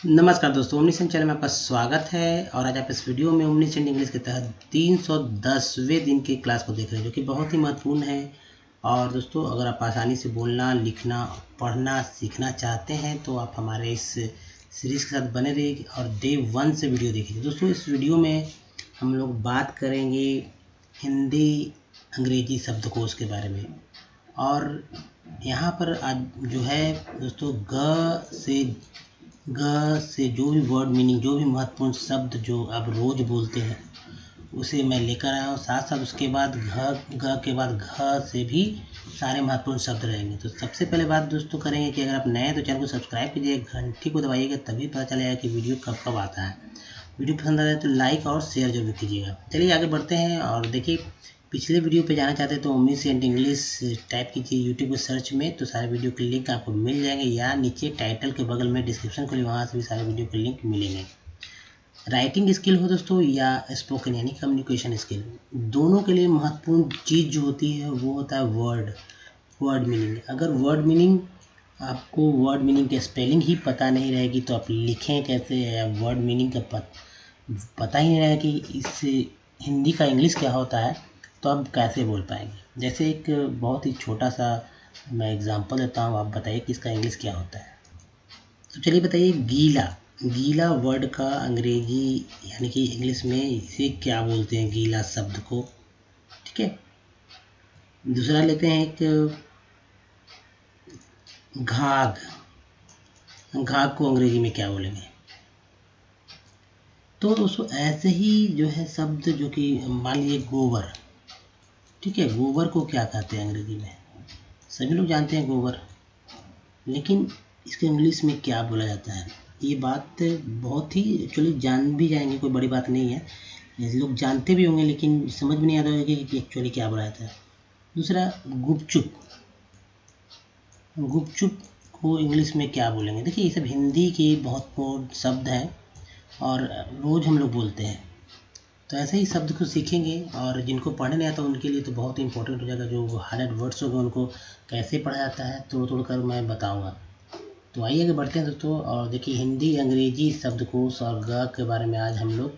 नमस्कार दोस्तों, omniscient channel में आपका स्वागत है। और आज आप इस वीडियो में ओमनीसेंट इंग्लिश के तहत 310वें दिन की क्लास को देख रहे हैं, जो कि बहुत ही महत्वपूर्ण है। और दोस्तों, अगर आप आसानी से बोलना, लिखना, पढ़ना सीखना चाहते हैं तो आप हमारे इस सीरीज़ के साथ बने रहिए और डे 1 से वीडियो देखिए। दोस्तों, इस वीडियो में हम लोग बात करेंगे हिंदी अंग्रेजी शब्दकोश के बारे में। और यहाँ पर आज जो है दोस्तों, ग से जो भी वर्ड मीनिंग, जो भी महत्वपूर्ण शब्द जो आप रोज बोलते हैं उसे मैं लेकर आया हूँ। साथ साथ उसके बाद ग के बाद घ से भी सारे महत्वपूर्ण शब्द रहेंगे। तो सबसे पहले बात दोस्तों करेंगे कि अगर आप नए हैं तो चैनल को सब्सक्राइब कीजिए, घंटी को दबाइएगा, तभी पता चलेगा कि वीडियो कब कब आता है। वीडियो पसंद आ जाए तो लाइक और शेयर जरूर कीजिएगा। चलिए आगे बढ़ते हैं और देखिए, पिछले वीडियो पे जाना चाहते हैं तो ओमनीसेंट इंग्लिश टाइप कीजिए यूट्यूब पे सर्च में, तो सारे वीडियो के लिंक आपको मिल जाएंगे, या नीचे टाइटल के बगल में डिस्क्रिप्शन खोलिए, वहाँ से भी सारे वीडियो के लिंक मिलेंगे। राइटिंग स्किल हो दोस्तों या स्पोकन यानी कम्युनिकेशन स्किल, दोनों के लिए महत्वपूर्ण चीज़ जो होती है वो होता है वर्ड मीनिंग। अगर आपको वर्ड मीनिंग की स्पेलिंग ही पता नहीं रहेगी तो आप लिखें कैसे, या वर्ड मीनिंग का पता ही नहीं रहेगा कि इससे हिंदी का इंग्लिश क्या होता है, तो आप कैसे बोल पाएंगे। जैसे एक बहुत ही छोटा सा मैं एग्जांपल देता हूँ, आप बताइए कि इसका इंग्लिश क्या होता है। तो चलिए बताइए, गीला वर्ड का अंग्रेजी यानी कि इंग्लिश में इसे क्या बोलते हैं, गीला शब्द को। ठीक है, दूसरा लेते हैं एक घाघ को अंग्रेजी में क्या बोलेंगे। तो दोस्तों ऐसे ही जो है शब्द, जो कि मान लीजिए गोबर। ठीक है, गोबर को क्या कहते हैं अंग्रेजी में, सभी लोग जानते हैं गोबर, लेकिन इसके इंग्लिश में क्या बोला जाता है। ये बात बहुत ही एक्चुअली जान भी जाएंगे, कोई बड़ी बात नहीं है, लोग जानते भी होंगे, लेकिन समझ में नहीं आता होगा कि एक्चुअली क्या बोला जाता है। दूसरा गुपचुप को इंग्लिश में क्या बोलेंगे। देखिए, ये सब हिंदी के बहुत पूर्ण शब्द हैं और रोज़ हम लोग बोलते हैं, तो ऐसे ही शब्द को सीखेंगे। और जिनको पढ़ने नहीं आता उनके लिए तो बहुत ही इंपॉर्टेंट हो जाएगा, जो हार्ड वर्ड्स होंगे उनको कैसे पढ़ा जाता है तोड़ कर मैं बताऊंगा। तो आइए आगे बढ़ते हैं दोस्तों। और देखिए, हिंदी अंग्रेजी शब्दकोश और ग के बारे में आज हम लोग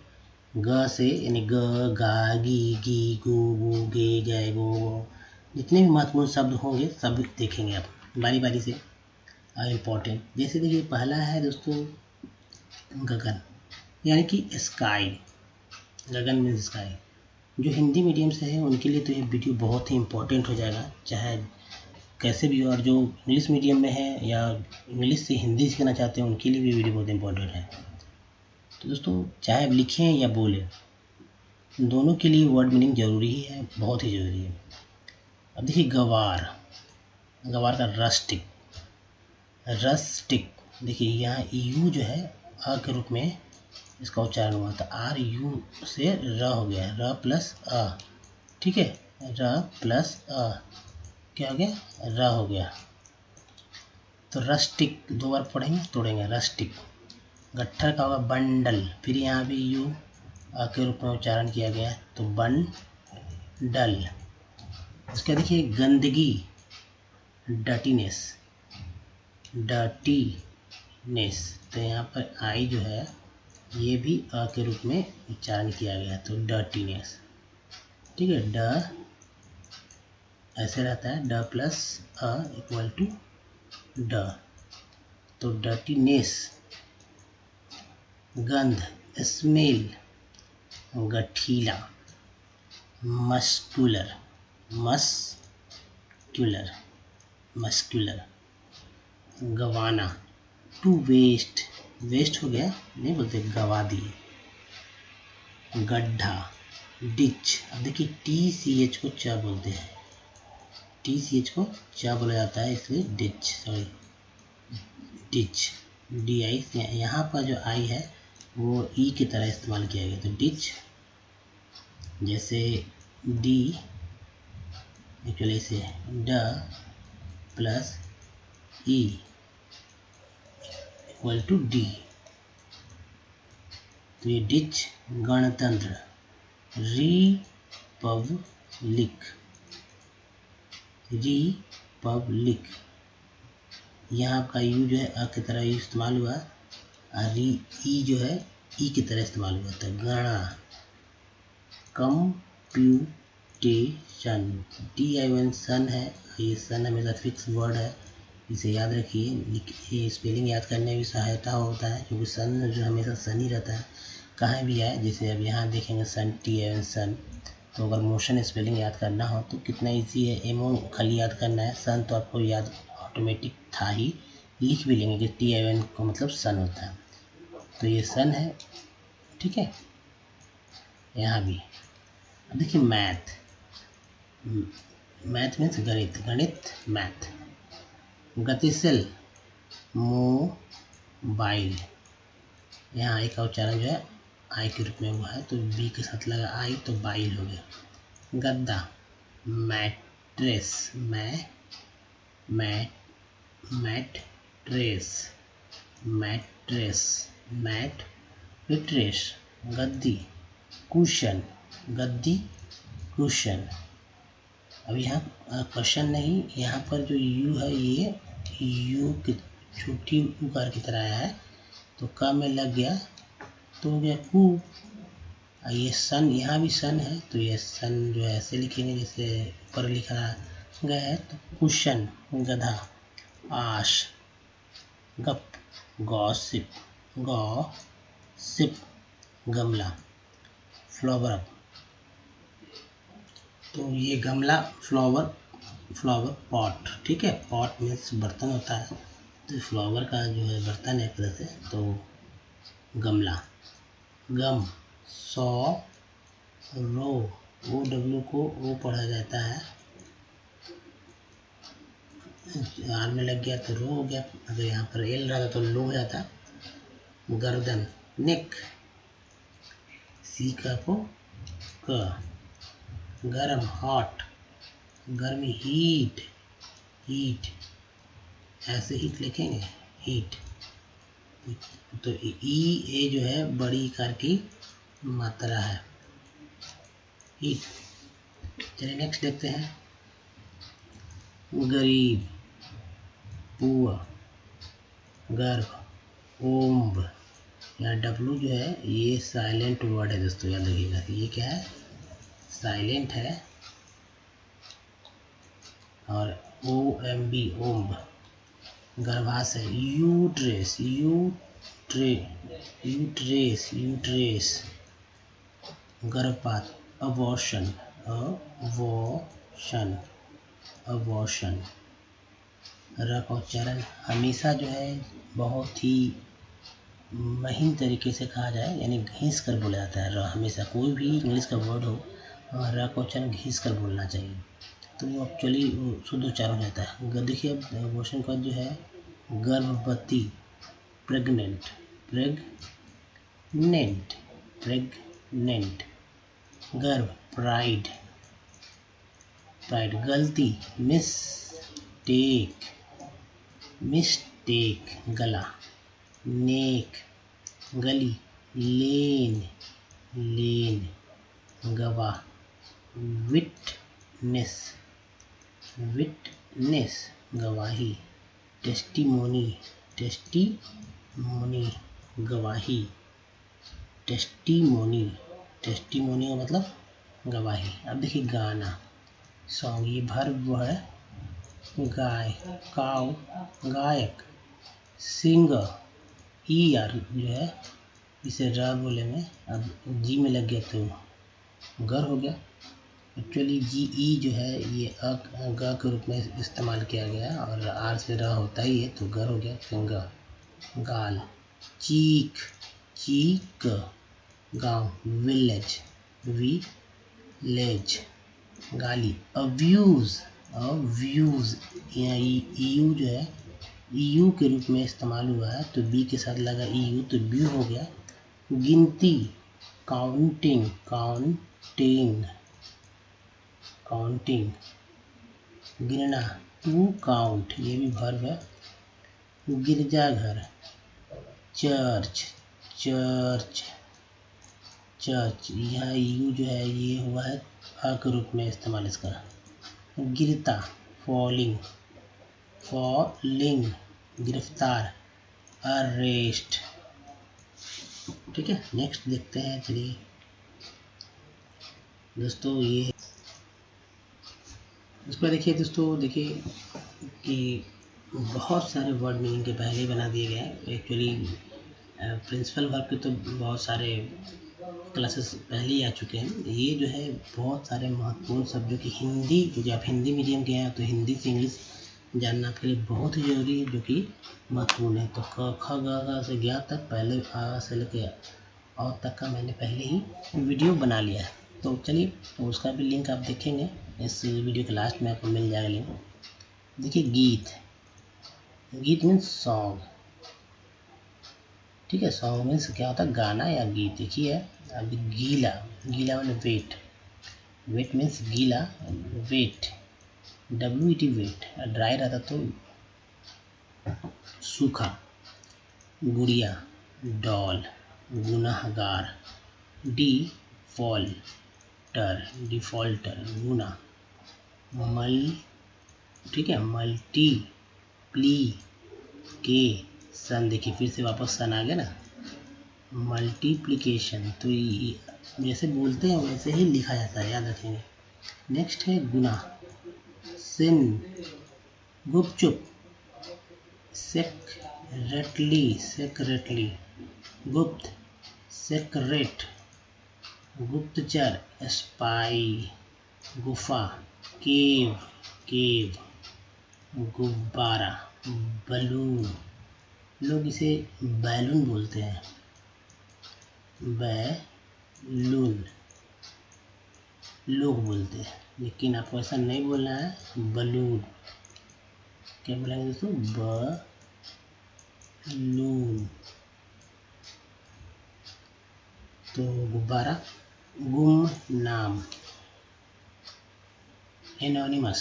ग से यानी ग, गा, गी, गो, गो, गे, गए, गो, जितने भी महत्वपूर्ण शब्द होंगे सब देखेंगे आप बारी बारी से, इम्पोर्टेंट। जैसे देखिए, पहला है दोस्तों गगन यानी कि स्काई। गगन मीन्स स्काई। जो हिंदी मीडियम से है उनके लिए तो ये वीडियो बहुत ही इम्पोर्टेंट हो जाएगा, चाहे कैसे भी हो। और जो इंग्लिश मीडियम में है या इंग्लिश से हिंदी सीखना चाहते हैं उनके लिए भी वीडियो बहुत इम्पोर्टेंट है। तो दोस्तों, चाहे आप लिखें या बोलें, दोनों के लिए वर्ड मीनिंग ज़रूरी ही है, बहुत ही ज़रूरी है। अब देखिए, गवार का रस्टिक। देखिए, यहाँ यू जो है अ के रूप में इसका उच्चारण हुआ था, आर यू से र हो गया, र प्लस अ। ठीक है, र प्लस अ क्या हो गया, र हो गया। तो रस्टिक दो बार पढ़ेंगे, तोड़ेंगे, रस्टिक। गट्ठर का होगा बंडल, फिर यहाँ भी यू अ के रूप में उच्चारण किया गया, तो बंडल। उसके देखिए, गंदगी, डर्टीनेस, तो यहाँ पर आई जो है ये भी अ के रूप में उच्चारण किया गया, तो डर्टीनेस। ठीक है, ड ऐसे रहता है, ड प्लस अ इक्वल टू ड, तो डर्टीनेस। गंध, स्मेल, गठीला, मस्कुलर, गवाना, टू वेस्ट हो गया, नहीं बोलते, गवा दिए। गड्ढा, डिच। अब देखिए, TCH को च बोलते हैं, TCH को च बोला जाता है, इसलिए डिच, DI। यहाँ पर जो आई है वो ई की तरह इस्तेमाल किया गया, तो डिच। जैसे डी एक्चुअली से ड plus E equal to D, तो ये डिच। गणतंत्र, रिपब्लिक, यहाँ आपका यू जो है अ की तरह इस्तेमाल हुआ, और ई जो है ई की तरह इस्तेमाल होता है। गणा, कंप्यूटेशन, TION सन है, ये सन हमेशा फिक्स वर्ड है, इसे याद रखिए। ये स्पेलिंग याद करने में भी सहायता होता है, क्योंकि सन जो हमेशा सन ही रहता है, कहीं भी आए। जैसे अब यहाँ देखेंगे सन, TION सन, तो अगर मोशन स्पेलिंग याद करना हो तो कितना इजी है, एमओ खाली याद करना है। सन तो आपको याद ऑटोमेटिक था ही, लिख भी लेंगे कि TION का मतलब सन होता है। तो ये सन है, ठीक है। यहाँ भी अब देखिए मैथ, मैथ मीन्स गणित, गणित मैथ। गतिशील, मोबाइल, यहाँ आई का उच्चारण जो है आई के रूप में हुआ है, तो बी के साथ लगा आई तो बाइल हो गया। गद्दा, मैट्रेस, मैट्रेस, मैट्रेस, मैट्रेस। गद्दी, कुशन, गद्दी, कुशन। अब यहाँ क्वेश्चन नहीं, यहाँ पर जो यू है ये यू की छोटी उकार की तरह आया है, तो क में लग गया तो हो गया कु। ये सन, यहाँ भी सन है, तो ये सन जो है ऐसे लिखेंगे जैसे ऊपर लिखा गया है, तो कुशन, गधा। आश, गप, गॉसिप, गॉसिप, गमला। फ्लावर, तो ये गमला, फ्लावर, फ्लावर पॉट, ठीक है। पॉट मीन्स बर्तन होता है, तो फ्लावर का जो है बर्तन है एक तरह से, तो गमला। गम, सौ, रो, OW को ओ पढ़ा जाता है, आर में लग गया तो रो हो गया, अगर यहाँ पर एल रहता तो लो हो जाता। गर्दन, नेक, सी का को क। गरम, हॉट, गर्मी, हीट, हीट, ऐसे हीट लिखेंगे, हीट। तो ई ए जो है बड़ी इकार की मात्रा है, हीट। चलिए नेक्स्ट देखते हैं। गरीब, पुअर, गर्भ, ओम्ब। यहाँ W जो है ये साइलेंट वर्ड है दोस्तों, याद रखिएगा। ये क्या है, साइलेंट है। और OMB, ओम्ब, गर्भाशय। यूट्रेस, यूट्रेस, यूट्रेस, गर्भपात। Abortion, abortion, abortion. र का उच्चारण हमेशा जो है बहुत ही महीन तरीके से कहा जाए, यानी घिस कर बोला जाता है। र हमेशा कोई भी इंग्लिश का वर्ड हो, र का उच्चारण घिस कर बोलना चाहिए, तो वो एक्चुअली शुद्ध उच्चारण रहता है। देखिए अब क्वेश्चन का जो है, गर्भवती, प्रेग्नेंट, प्रेग्नेंट, प्रेग्नेंट। गर्भ, प्राइड, प्राइड। गलती, मिस्टेक, मिस्टेक। गला, नेक, गली, लेन, लेन। गवाह, विटनेस, विटनेस, गवाही। टेस्टिमोनी, टेस्टिमोनी, गवाही। टेस्टिमोनी, टेस्टिमोनी का मतलब गवाही। अब देखिए गाना, सॉन्ग, ये वर्ब है, गाय, काउ, गायक। सिंगर, ER जो है इसे र बोलेंगे, अब जी में लग गया तो गर हो गया। एक्चुअली GE जो है ये ग के रूप में इस्तेमाल किया गया, और आर से र होता ही है, तो गर हो गया। फिंगर, गाल। चीक, चीक, गांव। विलेज, विलेज, गाली। अब्यूज, अब्यूज, यहाँ EU जो है EU के रूप में इस्तेमाल हुआ है, तो बी के साथ लगा EU तो ब्यू हो गया। गिनती, काउंटिंग, काउंटिंग, काउंटिंग। गिनना, टू काउंट, ये भी वर्ब है। गिरजाघर, चर्च, चर्च, चर्च। यहाँ EU जो है ये हुआ है अ के रूप में इस्तेमाल इसका। गिरता, फॉलिंग, फॉलिंग। गिरफ्तार, अरेस्ट, ठीक है, नेक्स्ट देखते हैं। चलिए दोस्तों, ये इस पर देखिए दोस्तों, देखिए कि बहुत सारे वर्ड मीनिंग के पहले ही बना दिए गए हैं। एक्चुअली प्रिंसिपल वर्ब के तो बहुत सारे क्लासेस पहले ही आ चुके हैं। ये जो है बहुत सारे महत्वपूर्ण शब्द जो कि हिंदी, क्योंकि आप हिंदी मीडियम के हैं तो हिंदी से इंग्लिश जानना आपके लिए बहुत ही ज़रूरी है, जो कि महत्वपूर्ण है। तो क ख ग घ से ज्ञ तक पहले आ से लेके अ तक का मैंने पहले ही वीडियो बना लिया है। तो चलिए, तो उसका भी लिंक आप देखेंगे, इस वीडियो के लास्ट में आपको मिल जाएगा लिंक। देखिए गीत, गीत मीन्स सॉन्ग, ठीक है। सॉन्ग मीन्स क्या होता है, गाना या गीत। देखिए अभी गीला, गीला मैंने वेट, वेट मीन्स गीला, वेट WET वेट। ड्राई रहता तो सूखा। गुड़िया, डॉल। गुनाहगार, डिफॉल्टर, गुना। ठीक है, मल्टीप्लिकेशन, देखिए फिर से वापस सन आ गया ना, मल्टीप्लिकेशन। तो जैसे बोलते हैं वैसे ही लिखा जाता है, याद रखेंगे। नेक्स्ट है गुनाह, सिन, गुपचुप, सेक्रेटली, गुप्त, सेक्रेट, गुप्तचर, स्पाई, गुफा, केव, गुब्बारा, बलून। लोग इसे बैलून बोलते हैं, बैलून लोग बोलते हैं, लेकिन आपको ऐसा नहीं बोलना है, बलून। क्या बोलेंगे दोस्तों, बलून। तो गुब्बारा, गुमनाम, एनोनिमस।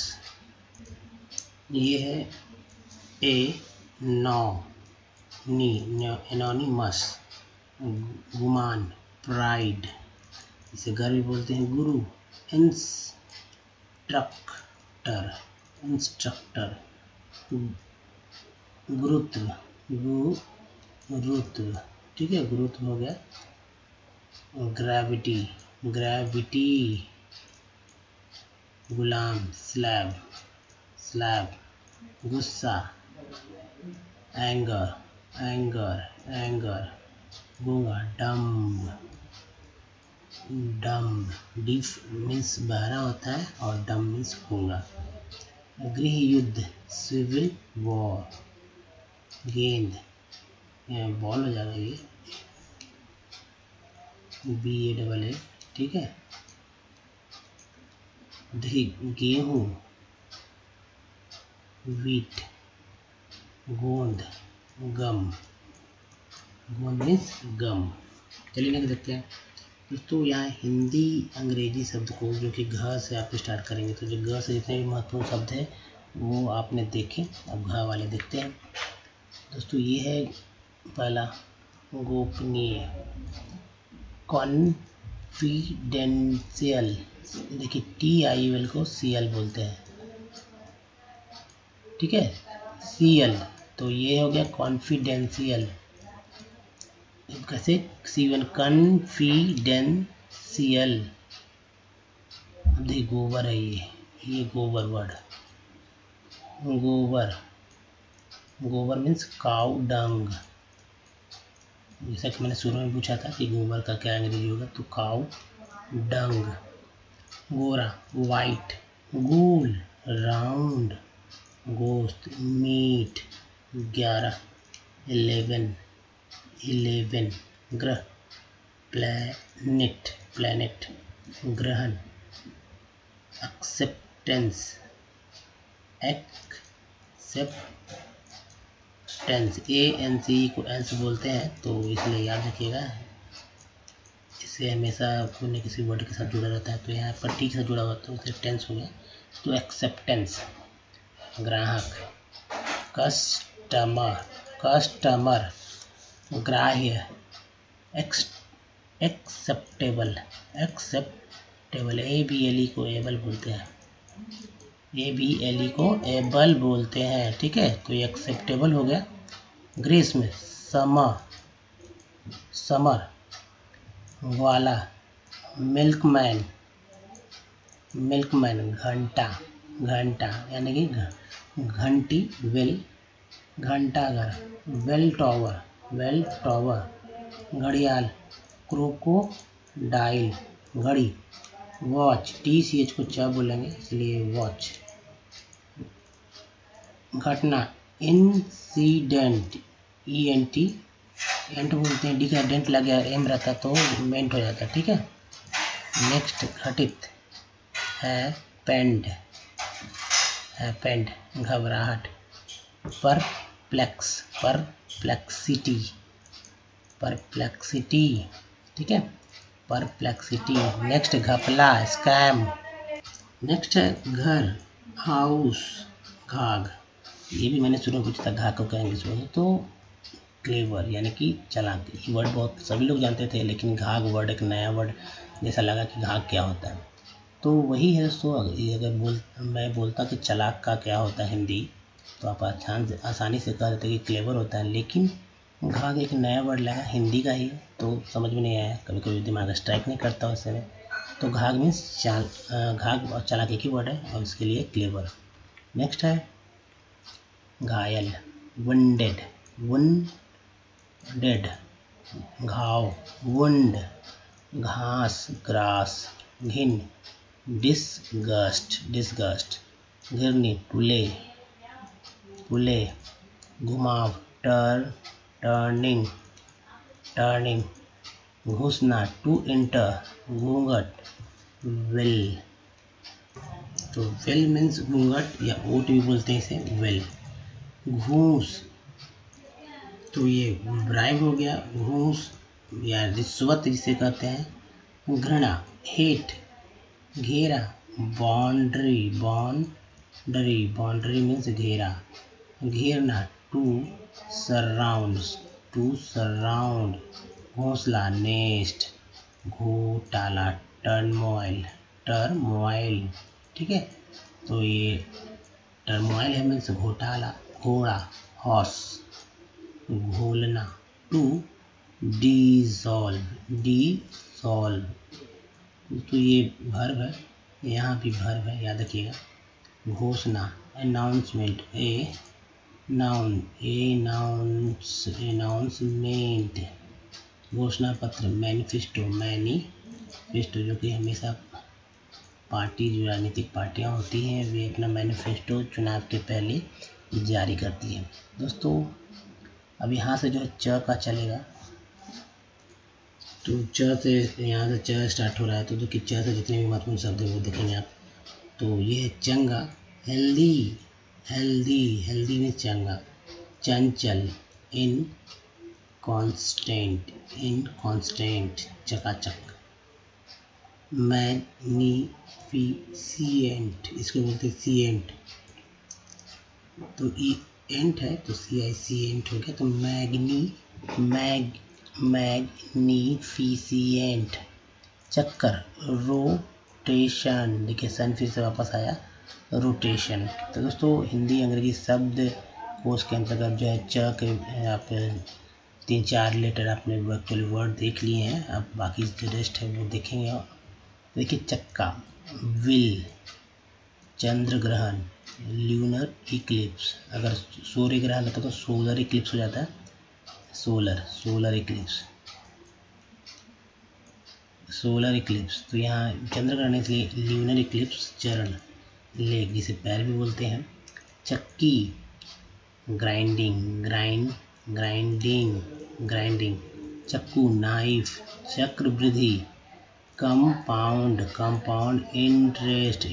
ये है एनोनिमस। गुमान, प्राइड, इसे घर भी बोलते हैं, गुरु। इंस्ट्रक्टर, गुरुत्व, ठीक है, गुरुत्व हो गया। ग्रेविटी, गुलाम, स्लैब, गुस्सा, एंगर, गूंगा, डम्ब, डीफ मीन्स बहरा होता है और डम्ब मीन्स गूंगा। गृह युद्ध, सिविल वॉर। गेंद, बॉल हो जाएगा ये, BALL, ठीक है। देखिए गेहूँ, वीट, गोंद, गम, गोंद मीन्स गम। चलिए नेक्स्ट देखते हैं दोस्तों। यहाँ हिंदी अंग्रेजी शब्द को जो कि घ से आप स्टार्ट करेंगे, तो जो घ से जितने भी महत्वपूर्ण शब्द है वो आपने देखे। अब घ वाले देखते हैं दोस्तों। ये है पहला, गोपनीय, कॉन्फिडेंशियल। देखिए TIUL को CL बोलते हैं, ठीक है, CL। तो ये हो गया कॉन्फिडेंशियल। कैसे, C1 कॉन्फिडेंशियल। अब देखिए गोबर है, ये गोबर वर्ड, गोबर मीन्स काउ डंग। जैसा कि मैंने शुरू में पूछा था कि गोबर का क्या अंग्रेजी होगा, तो काउ डंग। गोरा, वाइट, गोल, राउंड, गोश्त, मीट। 11, 11, ग्रह, प्लैनेट, ग्रहण। एक्सेप्टेंस, ANCE को एंस बोलते हैं, तो इसलिए याद रखिएगा, इससे हमेशा कोई न किसी वर्ड के साथ जुड़ा रहता है। तो यहाँ पर टी के साथ जुड़ा हुआ तो इससे टेंस हो गया, तो एक्सेप्टेंस। ग्राहक, कस्टमर, ग्राह्य, एक्सेप्टेबल, ABLE को एबल बोलते हैं, ABLE को एबल बोलते हैं, ठीक है। तो ये एक्सेप्टेबल हो गया। ग्रीष्म, समर, ग्वाला, मिल्कमैन, मिल्कमैन, घंटा, घंटा यानी कि घंटी, वेल, घंटाघर, वेल टॉवर, वेल टॉवर, घड़ियाल, क्रोकोडाइल, घड़ी, वॉच, TCH को च बोलेंगे इसलिए वॉच, घटना, इंसिडेंट, ENT, एंट बोलते हैं, डी का डेंट लग गया, एम रहता तो मेंट हो जाता, ठीक है। नेक्स्ट घटित है, पेंड, है पेंड, घबराहट, परप्लेक्स, परप्लेक्सिटी, परप्लेक्सिटी, ठीक है, परप्लेक्सिटी। नेक्स्ट घपला, स्कैम। नेक्स्ट है घर, हाउस, घाघ, ये भी मैंने शुरू में पूछा था घाघ को क्या इंग्लिश में, तो क्लेवर यानी कि चालाक। ये वर्ड बहुत सभी लोग जानते थे, लेकिन घाघ वर्ड एक नया वर्ड जैसा लगा कि घाघ क्या होता है, तो वही है दोस्तों। अगर मैं बोलता कि चालाक का क्या होता है हिंदी, तो आप आसानी से कह देते कि क्लेवर होता है, लेकिन घाघ एक नया वर्ड लगा, हिंदी का ही, तो समझ में नहीं आया, कभी कभी दिमाग स्ट्राइक नहीं करता उससे में। तो घाघ मीन्स घाघ और चालाक एक ही वर्ड है, और इसके लिए क्लेवर। नेक्स्ट है घायल, वुंडेड, वुंडेड, घाव, वुंड, घास, ग्रास, घिन, डिसगस्ट, डिसगस्ट, घिरनी, पुले, पुले, घुमाव, टर्निंग, टर्निंग, घुसना, टू एंटर, घूंघट, वेल, तो वेल मीन्स घूंघट, या ओट भी बोलते हैं इसे, वेल। घूस, तो ये ब्राइब हो गया, घूस या रिश्वत जिसे कहते हैं। घृणा, हेट, घेरा, बाउंड्री, बाउंड्री, बाउंड्री मीन्स घेरा, घेरना, टू सराउंड, टू सराउंड, घोंसला, नेस्ट, घोटाला, टर्मोइल, टर्मोइल, ठीक है, तो ये टर्मोइल है मीन्स घोटाला। घोड़ा, हॉर्स, घोलना, टू डिसॉल्व, डिसॉल्व, तो ये वर्ब है, यहाँ भी वर्ब है, याद रखिएगा। घोषणा, अनाउंसमेंट, ए नाउन, अनाउंसमेंट, घोषणा पत्र, मैनिफेस्टो, मैनिफेस्टो, जो कि हमेशा पार्टी, जो राजनीतिक पार्टियां होती हैं, वे अपना मैनिफेस्टो चुनाव के पहले जारी करती हैं। दोस्तों अब यहाँ से जो है च का चलेगा, तो च से यहाँ से च स्टार्ट हो रहा है, तो जो कि च से जितने भी महत्वपूर्ण शब्द है वो देखेंगे आप। तो ये है चंगा, हेल्दी, हेल्दी, हेल्दी में चंगा, चंचल, इन कांस्टेंट, चकाचक, मैग्निफिशिएंट, इसको बोलते हैं सीएंट, तो ई एंट है तो CICEंट हो गया, तो मैग्निफिशिएंट, चक्कर, रोटेशन, देखिए सन फिर से वापस आया, रोटेशन। तो दोस्तों हिंदी अंग्रेजी शब्द कोश के अंतर्गत जो है च के आप 3-4 लेटर आपने एक्चुअली वर्ड देख लिए हैं, अब बाकी जो रेस्ट है वो देखेंगे। देखिए चक्का, विल, चंद्र ग्रहण, ल्यूनर इक्लिप्स, अगर सूर्य ग्रहण होता तो सोलर इक्लिप्स हो जाता है, सोलर इक्लिप्स, सोलर इक्लिप्स, तो यहाँ चंद्र ग्रहण इसलिए ल्यूनर इक्लिप्स, चरण, लेग जिसे पैर भी बोलते हैं, चक्की, ग्राइंडिंग, ग्राइंडिंग, चक्कू, नाइफ, चक्रवृद्धि, कंपाउंड, इंटरेस्ट,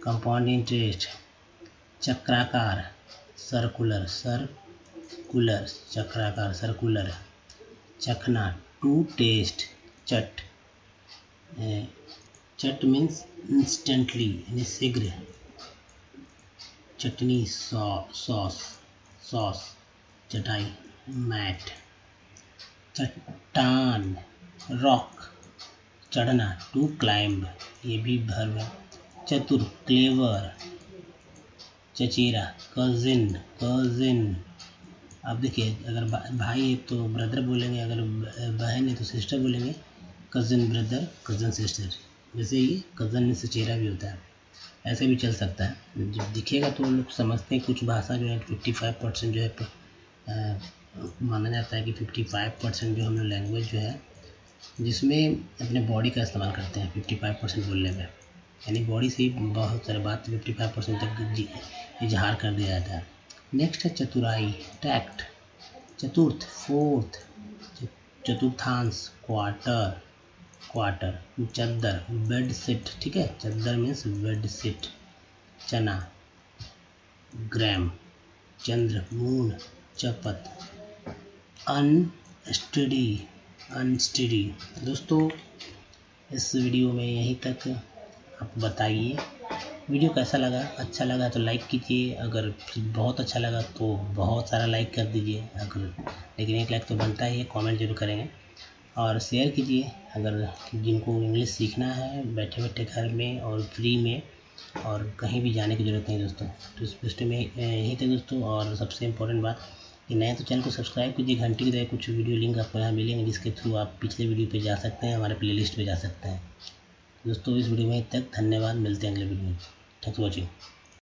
कंपाउंड इंटरेस्ट, चक्राकार, सर्कुलर, चक्राकार, सर्कुलर, चखना, टू टेस्ट, चट मीन्स इंस्टेंटली यानी शीघ्र, चटनी, सॉस, चटाई, मैट, चट्टान, रॉक, चढ़ना, टू क्लाइंब, ये भी वर्ब है, चतुर, क्लेवर, चचेरा, कजिन, अब देखिए, अगर भाई है तो ब्रदर बोलेंगे, अगर बहन है तो सिस्टर बोलेंगे, कज़न ब्रदर, कज़न सिस्टर। जैसे ये कज़न में से चेहरा भी होता है, ऐसे भी चल सकता है। जब दिखेगा तो लोग समझते हैं कुछ भाषा जो है 55% जो है माना जाता है कि 55% जो हम लोग लैंग्वेज जो है जिसमें अपने बॉडी का इस्तेमाल करते हैं 55% बोलने में, यानी बॉडी से ही बहुत सारे बात 55% तक इजहार कर दिया जाता है। नेक्स्ट है चतुराई, टैक्ट। चतुर्थ, फोर्थ, चतुर्थांश, क्वार्टर, क्वार्टर। चद्दर, बेड सीट, ठीक है, चद्दर मीन्स बेड सीट। चना, ग्राम। चंद्र, मून, चपत। Unsteady, unsteady. दोस्तों इस वीडियो में यहीं तक। आप बताइए वीडियो कैसा लगा। अच्छा लगा तो लाइक कीजिए, अगर बहुत अच्छा लगा तो बहुत सारा लाइक कर दीजिए, अगर लेकिन 1 लाइक तो बनता ही है। कमेंट जरूर करेंगे और शेयर कीजिए अगर जिनको इंग्लिश सीखना है बैठे बैठे घर में और फ्री में, और कहीं भी जाने की ज़रूरत नहीं दोस्तों। तो इस वीडियो में यही था दोस्तों। और सबसे इम्पोर्टेंट बात कि नए तो चैनल को सब्सक्राइब कीजिए, घंटी की तरह कुछ वीडियो लिंक आपको यहाँ मिलेंगे जिसके थ्रू आप पिछले वीडियो पे जा सकते हैं, हमारे प्लेलिस्ट पे जा सकते हैं। दोस्तों इस वीडियो में तक धन्यवाद, मिलते हैं अगले वीडियो में। Thanks for watching.